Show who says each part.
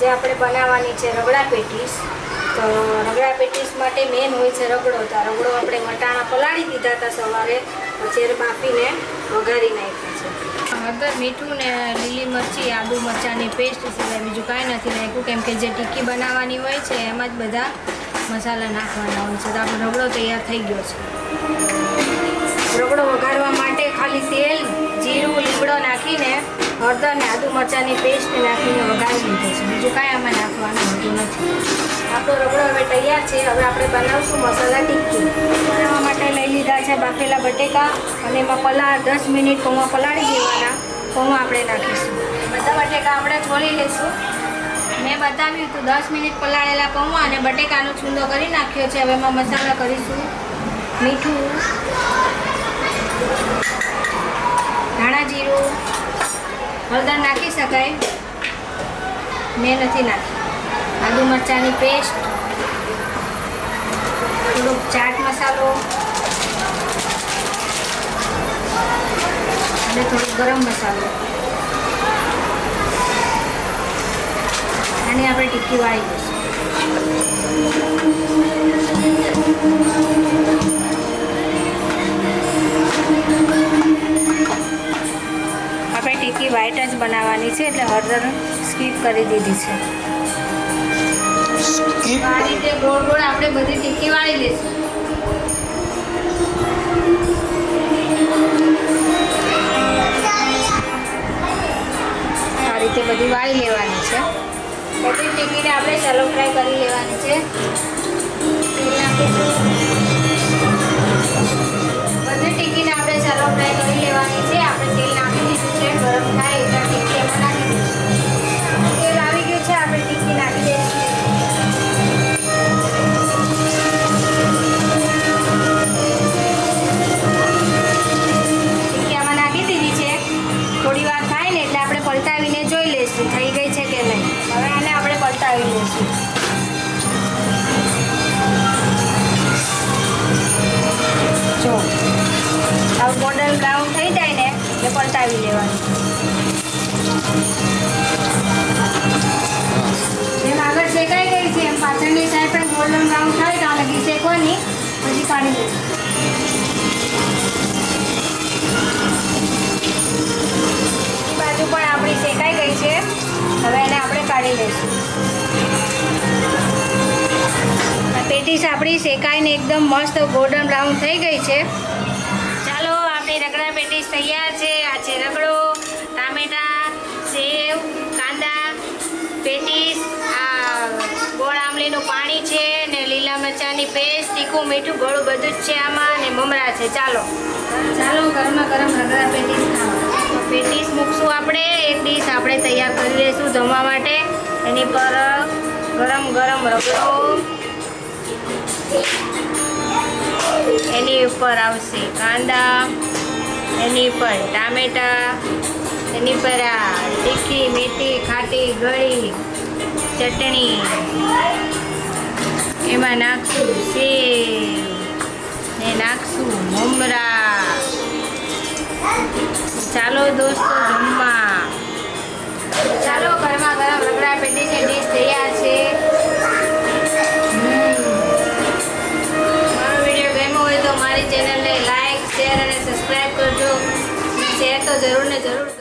Speaker 1: આજે આપણે બનાવવાની છે રગડા પેટીસ। તો રગડા પેટીસ માટે મેન હોય છે રગડો। તો રગડો આપણે વટાણા પલાળી દીધા હતા સવારે, પછી બાફીને વઘારી નાખ્યા છે। હળદર, મીઠું ને લીલી મરચી, આદુ મરચાંની પેસ્ટ સિવાય બીજું કાંઈ નથી નાખ્યું, કેમ કે જે ટીક્કી બનાવવાની હોય છે એમાં જ બધા મસાલા નાખવાના હોય છે। તો આપણો રગડો તૈયાર થઈ ગયો છે। રગડો વઘારવા માટે ખાલી તેલ, જીરું, લીમડો નાખીને હળદર ને આદુ મરચાંની પેસ્ટ નાખીને વઘારી લીધો છે। બીજું કાંઈ આમાં નાખવાનું હોતું નથી। આપણો રગડો હવે તૈયાર છે। હવે આપણે બનાવશું મસાલા ટિક્કી। બનાવવા માટે લઈ લીધા છે બાફેલા બટેકા, અને એમાં 10 મિનિટ પૌવા પલાળી દેવાના। પૌવા આપણે નાખીશું। બધા બટેકા આપણે છોલી લઈશું। મેં બતાવ્યું હતું 10 મિનિટ પલાળેલા પૌવા અને બટેકાનો છૂંદો કરી નાખ્યો છે। હવે એમાં મસાલા કરીશું। મીઠું, ધાણા જીરું, હળદર નાખી શકાય, મેં નથી નાખી। આદુ મરચાંની પેસ્ટ, થોડોક ચાટ મસાલો અને થોડોક ગરમ મસાલો, અને આપણે ટિક્કી વાળી દઈશું। આપણે ટિક્કી વ્હાઈટ જ બનાવવાની છે, એટલે હળદર સ્કીપ કરી દીધી છે। આ રીતે ગોળ ગોળ આપણે બધી ટિક્કી વાળી લઈશું। આ રીતે બધી વાળી લેવાની છે। બધી ટિક્કીને આપણે શેલો ફ્રાય કરી લેવાની છે। તેલ નાખીશું। બધી ટિક્કીને આપણે શેલો ફ્રાય કરી લેવાની છે। આપણે તેલ નાખી દીધું છે, ગરમ થાય એટલે ટિક્કી એમાં નાખી દઈશું। તેલ આવી ગયું છે, આપણે ટિક્કી નાખી દઈશું। ટિક્કી આમાં નાખી દીધી છે। થોડી વાર થાય ને એટલે આપણે પલટાવીને જોઈ લઈશું થઈ ગઈ છે કે નહીં। હવે આને આપણે પલટાવી લઈશું। જો આવું ગોલ્ડન બ્રાઉન થઈ જાય ને એટલે પલટાવી લેવાનું। જેમ આગળ શેકાઈ ગઈ છે એમ પાછળની સાઈડ પણ ગોલ્ડન બ્રાઉન થાય ત્યાં લગી શેકવાની, પછી કાઢી દઈશું। બાજુ પણ આપણી શેકાઈ ગઈ છે, હવે એને આપણે કાઢી લઈશું। પેટીસ આપણી શેકાઈને એકદમ મસ્ત ગોલ્ડન બ્રાઉન થઈ ગઈ છે। ચાલો, આપણી રગડા પેટીસ તૈયાર છે। આ છે રગડો, ટામેટા, સેવ, કાંદા, પેટીસ, આ ગોળ આમલીનું પાણી છે, ને લીલા મરચાંની પેસ્ટ, તીખું મીઠું ગળું બધું જ છે આમાં, ને મમરા છે। ચાલો ગરમા ગરમ રગડા પેટીસ ખાવા। તો પેટીસ મૂકશું આપણે, એક ડીશ આપણે તૈયાર કરી લઈશું જમવા માટે। એની પર ગરમ ગરમ રગડો, એની ઉપર આવશે કાંદા, એની પર ટામેટા, એની પર આ તીખી મીઠી ખાટી ગળી ચટણી, એમાં નાખશું સેવ ને નાખશું મમરા। ચાલો દોસ્તો જમવા। ચાલો, ગરમા ગરમ રગડા પેટીસની ડીશ તૈયાર છે। મારો વિડીયો ગમ્યો હોય તો મારી ચેનલને લાઈક, શેર અને સબસ્ક્રાઈબ કરજો। શેર તો જરૂર ને જરૂર કરજો।